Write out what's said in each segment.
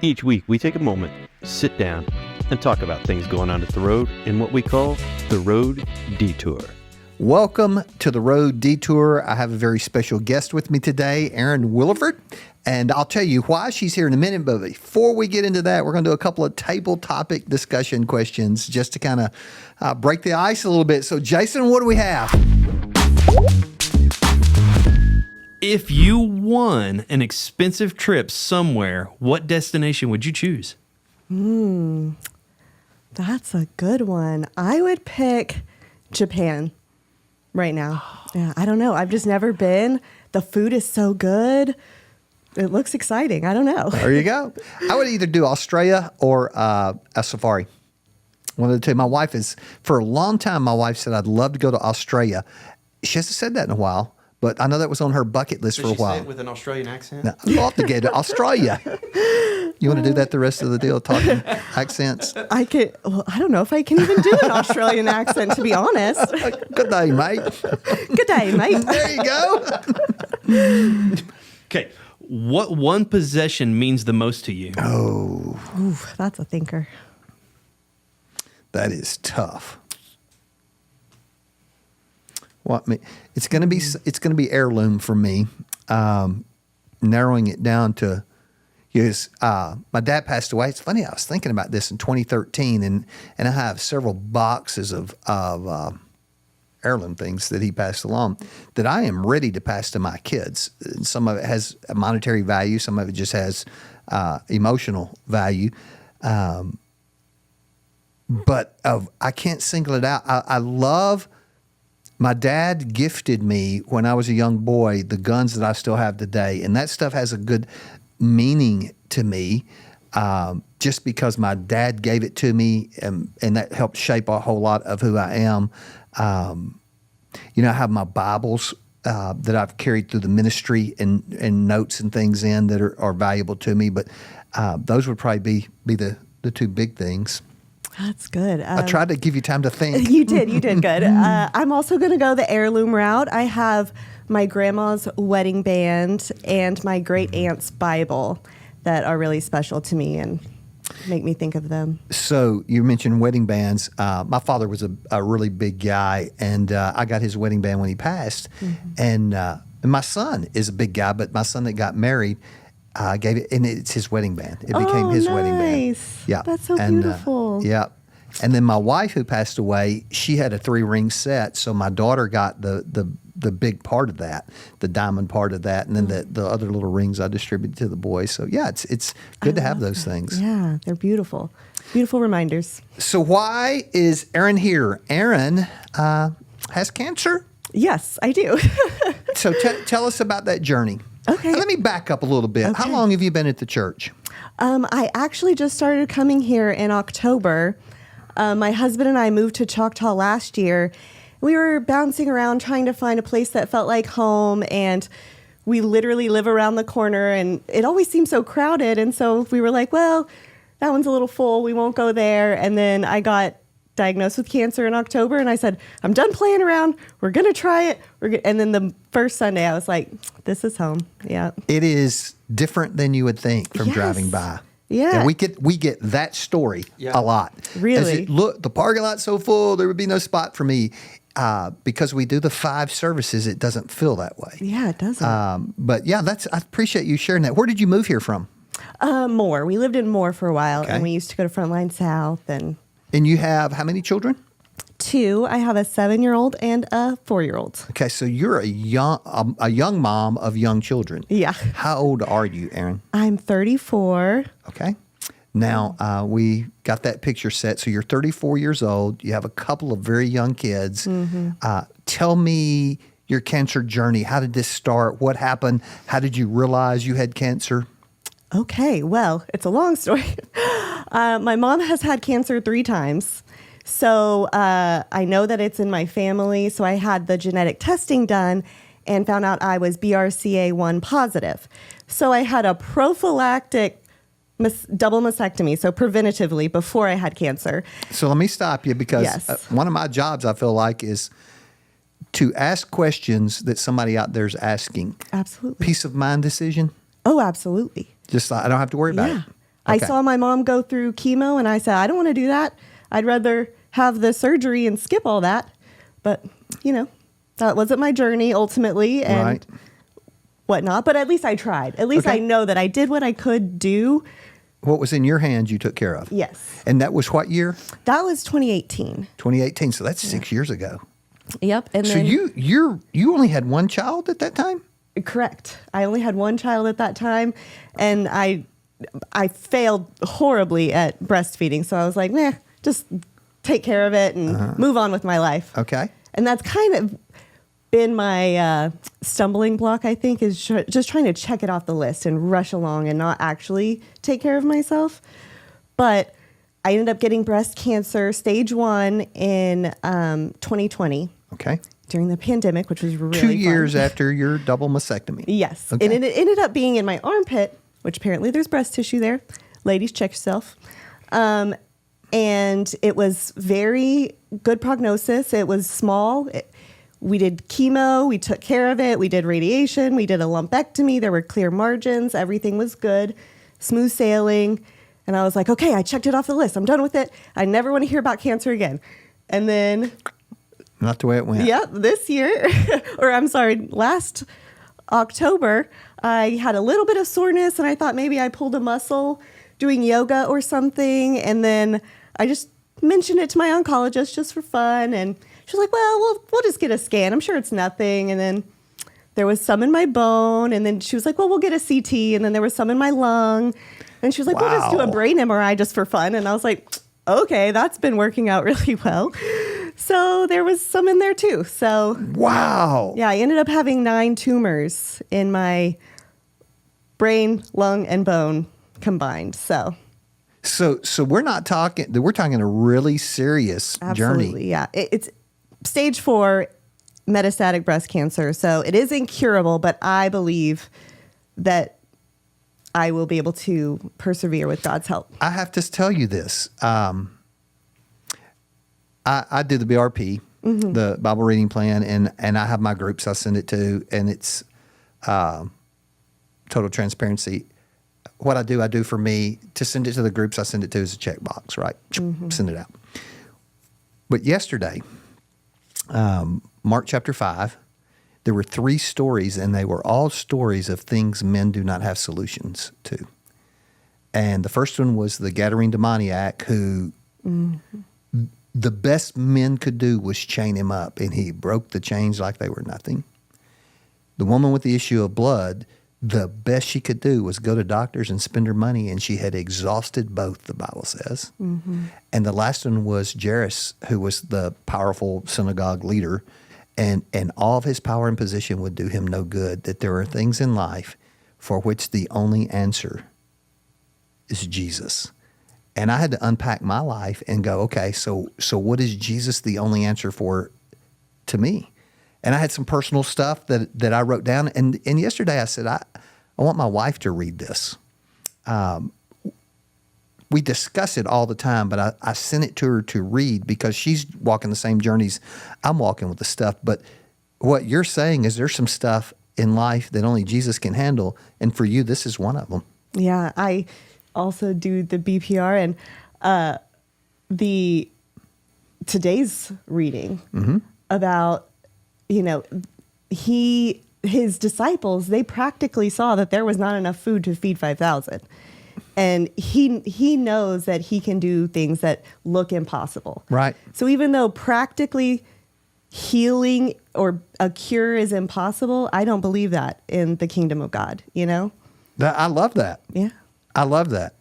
Each week, we take a moment, sit down, and talk about things going on at the road in what we call the Road Detour. Welcome to the Road Detour. I have a very special guest with me today, Erin Willeford, and I'll tell you why she's here in a minute. But before we get into that, we're going to do a couple of table topic discussion questions just to kind of break the ice a little bit. So, Jason, what do we have? If you won an expensive trip somewhere, what destination would you choose? That's a good one. I would pick Japan right now. Yeah, I don't know. I've just never been. The food is so good. It looks exciting. I don't know. There you go. I would either do Australia or a safari. One of the two. My wife is, for a long time, my wife said, I'd love to go to Australia. She hasn't said that in a while. But I know that was on her bucket list for a while. Say it with an Australian accent? No, I'd love to get to Australia. You want to do that the rest of the deal, talking accents? I don't know if I can even do an Australian accent, to be honest. Good day, mate. Good day, mate. There you go. Okay. What one possession means the most to you? Ooh, that's a thinker. That is tough. Well, I mean, it's going to be heirloom for me. Narrowing it down to, because my dad passed away. It's funny, I was thinking about this in 2013, and I have several boxes of heirloom things that he passed along that I am ready to pass to my kids. And some of it has a monetary value, some of it just has emotional value. But I can't single it out. I love. My dad gifted me, when I was a young boy, the guns that I still have today. And that stuff has a good meaning to me, just because my dad gave it to me, and that helped shape a whole lot of who I am. I have my Bibles that I've carried through the ministry and notes and things in that are valuable to me. But those would probably be the two big things. That's good. I tried to give you time to think. You did good. I'm also going to go the heirloom route. I have my grandma's wedding band and my great aunt's Bible that are really special to me and make me think of them. So you mentioned wedding bands. My father was a really big guy, and I got his wedding band when he passed. Mm-hmm. And my son is a big guy, but my son that got married gave it, and it's his wedding band. It became his wedding band. Yeah, that's so beautiful. Yeah, and then my wife, who passed away, she had a 3-ring set, so my daughter got the big part of that, the diamond part of that, and then the other little rings I distributed to the boys. So yeah, it's good to have those things. Yeah, they're beautiful, beautiful reminders. So why is Erin here? Erin has cancer. Yes, I do. So tell us about that journey. Okay. Let me back up a little bit. Okay. How long have you been at the church? I actually just started coming here in October. My husband and I moved to Choctaw last year. We were bouncing around trying to find a place that felt like home, and we literally live around the corner, and it always seemed so crowded. And so we were like, well, that one's a little full. We won't go there. And then I got diagnosed with cancer in October, and I said, I'm done playing around. We're going to try it. And then the first Sunday, I was like, this is home. Yeah. It is different than you would think from driving by. Yeah. And we get that story a lot. Really? Look, the parking lot's so full, there would be no spot for me. Because we do the 5 services, it doesn't feel that way. Yeah, it doesn't. But yeah, I appreciate you sharing that. Where did you move here from? Moore. We lived in Moore for a while, Okay. and we used to go to Frontline South. And you have how many children? 2. I have a 7-year-old and a 4-year-old. Okay, so you're a young mom of young children. Yeah. How old are you, Erin? I'm 34. Okay. Now, we got that picture set. So you're 34 years old. You have a couple of very young kids. Mm-hmm. Tell me your cancer journey. How did this start? What happened? How did you realize you had cancer? Okay, well, it's a long story. My mom has had cancer 3 times. So I know that it's in my family. So I had the genetic testing done and found out I was BRCA1 positive. So I had a prophylactic double mastectomy, so preventatively before I had cancer. So let me stop you, because one of my jobs, I feel like, is to ask questions that somebody out there is asking. Absolutely. Peace of mind decision. Oh, absolutely. Just I don't have to worry about it. I Okay. saw my mom go through chemo and I said, I don't want to do that. I'd rather have the surgery and skip all that. But, that wasn't my journey ultimately and Right. whatnot. But at least I tried. At least Okay. I know that I did what I could do. What was in your hands you took care of? Yes. And that was what year? That was 2018. 2018. So that's 6 years ago. Yep. And So then, you only had one child at that time? correct. I only had one child at that time, and I failed horribly at breastfeeding. So I was like, just take care of it and move on with my life. Okay. And that's kind of been my stumbling block, I think, is just trying to check it off the list and rush along and not actually take care of myself. But I ended up getting breast cancer, stage 1, in 2020 Okay. during the pandemic, which was really 2 years fun. after your double mastectomy. Yes. Okay. And it ended up being in my armpit, which apparently there's breast tissue there. Ladies, check yourself. And it was very good prognosis. It was small. We did chemo. We took care of it. We did radiation. We did a lumpectomy. There were clear margins. Everything was good. Smooth sailing. And I was like, okay, I checked it off the list. I'm done with it. I never want to hear about cancer again. And then Not the way it went. yep, this year, or I'm sorry, last October, I had a little bit of soreness and I thought maybe I pulled a muscle doing yoga or something. And then I just mentioned it to my oncologist just for fun. And she was like, well, we'll just get a scan. I'm sure it's nothing. And then there was some in my bone. And then she was like, well, we'll get a CT. And then there was some in my lung. And she was like, we'll just do a Wow. brain MRI just for fun. And I was like, okay, that's been working out really well. So there was some in there too. So Wow. yeah, I ended up having 9 tumors in my brain, lung, and bone combined. So So we're talking a really serious absolutely, journey. yeah. It's stage 4 metastatic breast cancer. So it is incurable, but I believe that I will be able to persevere with God's help. I have to tell you this. I do the BRP, the Bible reading plan, and I have my groups I send it to, and it's total transparency. What I do for me to send it to the groups I send it to is a checkbox, right? Send it out. But yesterday, Mark chapter 5, there were 3 stories, and they were all stories of things men do not have solutions to. And the first one was the Gadarene demoniac who the best men could do was chain him up, and he broke the chains like they were nothing. The woman with the issue of blood, the best she could do was go to doctors and spend her money, and she had exhausted both, the Bible says. And the last one was Jairus, who was the powerful synagogue leader, and all of his power and position would do him no good, that there are things in life for which the only answer is Jesus. And I had to unpack my life and go, okay, so what is Jesus the only answer for to me? And I had some personal stuff that I wrote down. And yesterday I said, I want my wife to read this. We discuss it all the time, but I sent it to her to read because she's walking the same journeys I'm walking with the stuff. But what you're saying is there's some stuff in life that only Jesus can handle. And for you, this is one of them. Yeah, I also do the BPR and today's reading about, his disciples, they practically saw that there was not enough food to feed 5,000. And he knows that he can do things that look impossible. Right. So even though practically healing or a cure is impossible, I don't believe that in the kingdom of God, I love that. Yeah. I love that.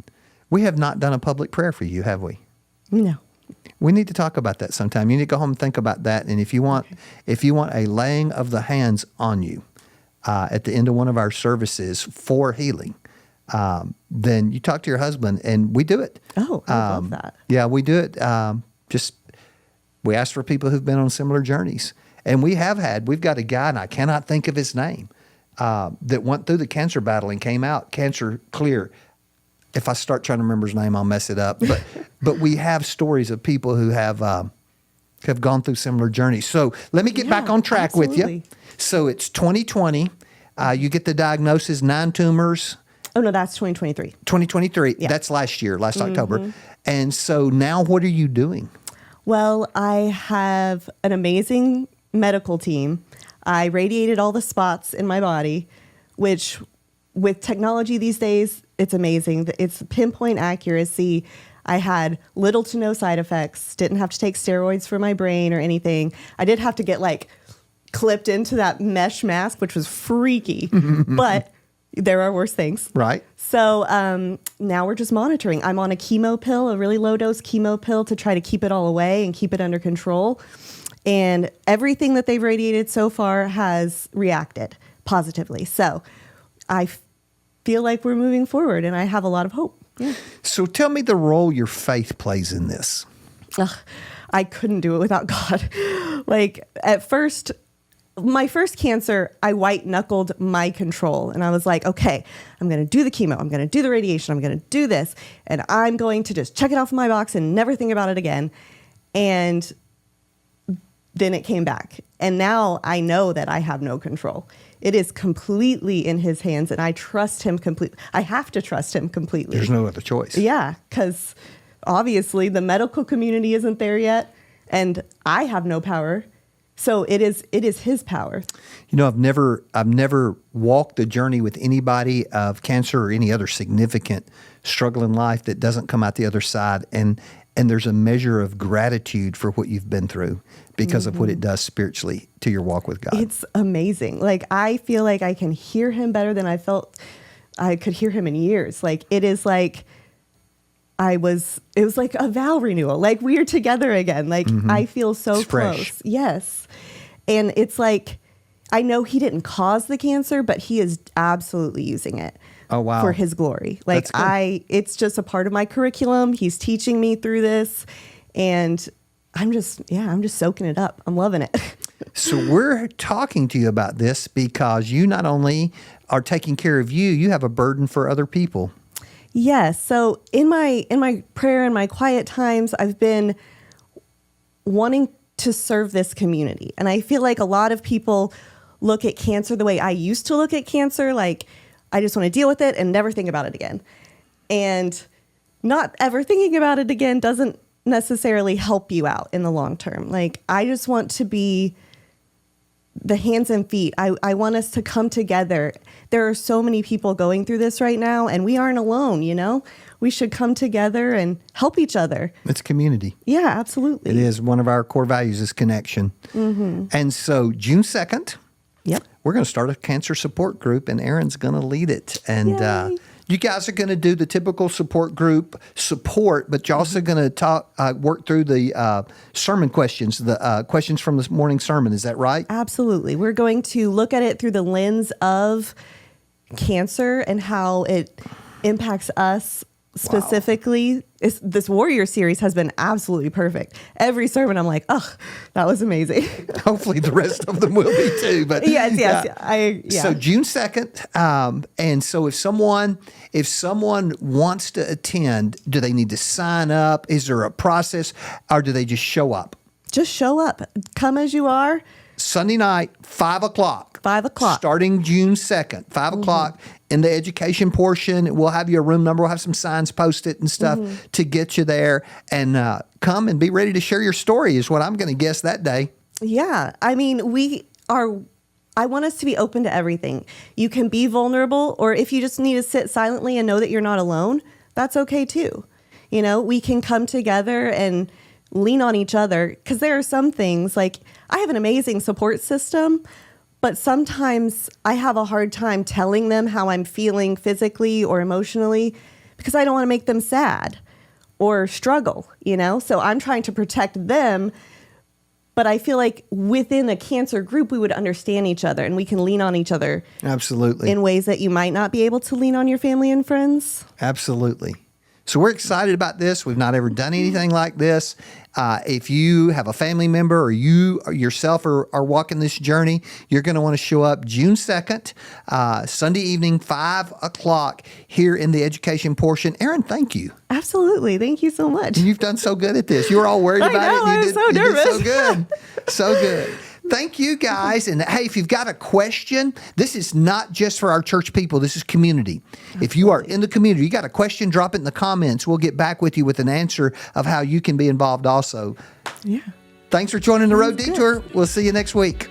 We have not done a public prayer for you, have we? No. We need to talk about that sometime. You need to go home and think about that. And if you want a laying of the hands on you at the end of one of our services for healing, then you talk to your husband, and we do it. Oh, I love that. Yeah, we do it. We ask for people who've been on similar journeys. And we've got a guy, and I cannot think of his name, that went through the cancer battle and came out cancer clear. If I start trying to remember his name, I'll mess it up. But we have stories of people who have gone through similar journeys. So let me get back on track with you. absolutely. So it's 2020. You get the diagnosis, 9 tumors. Oh, no, that's 2023. 2023. Yeah. That's last year, last October. And so now what are you doing? Well, I have an amazing medical team. I radiated all the spots in my body, which with technology these days, it's amazing. It's pinpoint accuracy. I had little to no side effects, didn't have to take steroids for my brain or anything. I did have to get like clipped into that mesh mask, which was freaky, but there are worse things. Right. So now we're just monitoring. I'm on a chemo pill, a really low dose chemo pill to try to keep it all away and keep it under control. And everything that they've radiated so far has reacted positively. So I feel like we're moving forward and I have a lot of hope. Yeah. So tell me the role your faith plays in this. I couldn't do it without God. Like at first, my first cancer, I white knuckled my control. And I was like, okay, I'm going to do the chemo. I'm going to do the radiation. I'm going to do this. And I'm going to just check it off my box and never think about it again. And then it came back. And now I know that I have no control. It is completely in his hands and I trust him completely. I have to trust him completely. There's no other choice. Yeah, because obviously the medical community isn't there yet and I have no power. So it is his power. You know, I've never walked the journey with anybody of cancer or any other significant struggle in life that doesn't come out the other side. And there's a measure of gratitude for what you've been through because of what it does spiritually to your walk with God. It's amazing. Like I feel like I can hear him better than I felt I could hear him in years. Like it is like it was like a vow renewal. Like we are together again. Like I feel so It's close. fresh. Yes. And it's like, I know he didn't cause the cancer, but he is absolutely using it. Oh, wow. For his glory. Like That's good. It's just a part of my curriculum. He's teaching me through this and I'm just soaking it up. I'm loving it. So we're talking to you about this because you not only are taking care of you, you have a burden for other people. Yes. So in my prayer and my quiet times, I've been wanting to serve this community. And I feel like a lot of people look at cancer the way I used to look at cancer, like I just want to deal with it and never think about it again. And not ever thinking about it again doesn't necessarily help you out in the long term. Like I just want to be the hands and feet. I want us to come together. There are so many people going through this right now and we aren't alone, you know? We should come together and help each other. It's community. Yeah, absolutely. It is. One of our core values is connection. And so June 2nd, Yep. we're going to start a cancer support group and Erin's going to lead it. And Yay. you guys are going to do the typical support group support, but you're also going to work through the sermon questions, the questions from this morning sermon. Is that right? Absolutely. We're going to look at it through the lens of cancer and how it impacts us specifically. This Warrior series has been absolutely perfect. Every sermon, I'm like, oh, that was amazing. Hopefully the rest of them will be too. But Yes. yeah. So June 2nd. And so if someone wants to attend, do they need to sign up? Is there a process or do they just show up? Just show up. Come as you are. Sunday night, 5 o'clock. 5 o'clock. Starting June 2nd, 5 o'clock in the education portion. We'll have you a room number. We'll have some signs posted and stuff to get you there. And come and be ready to share your story is what I'm going to guess that day. Yeah. I mean, I want us to be open to everything. You can be vulnerable, or if you just need to sit silently and know that you're not alone, that's okay too. You know, we can come together and lean on each other because there are some things like I have an amazing support system, but sometimes I have a hard time telling them how I'm feeling physically or emotionally because I don't want to make them sad or struggle, you know? So I'm trying to protect them. But I feel like within a cancer group, we would understand each other and we can lean on each other. Absolutely. In ways that you might not be able to lean on your family and friends. Absolutely. So we're excited about this. We've not ever done anything like this. If you have a family member or you yourself are walking this journey, you're going to want to show up June 2nd, Sunday evening, 5 o'clock here in the education portion. Erin, thank you. Absolutely. Thank you so much. You've done so good at this. You were all worried about know, it. And I was so you did nervous. so good. So good. Thank you, guys. And hey, if you've got a question, this is not just for our church people. This is community. If you are in the community, you got a question, drop it in the comments. We'll get back with you with an answer of how you can be involved also. Yeah. Thanks for joining the Road Sounds good. Detour. We'll see you next week.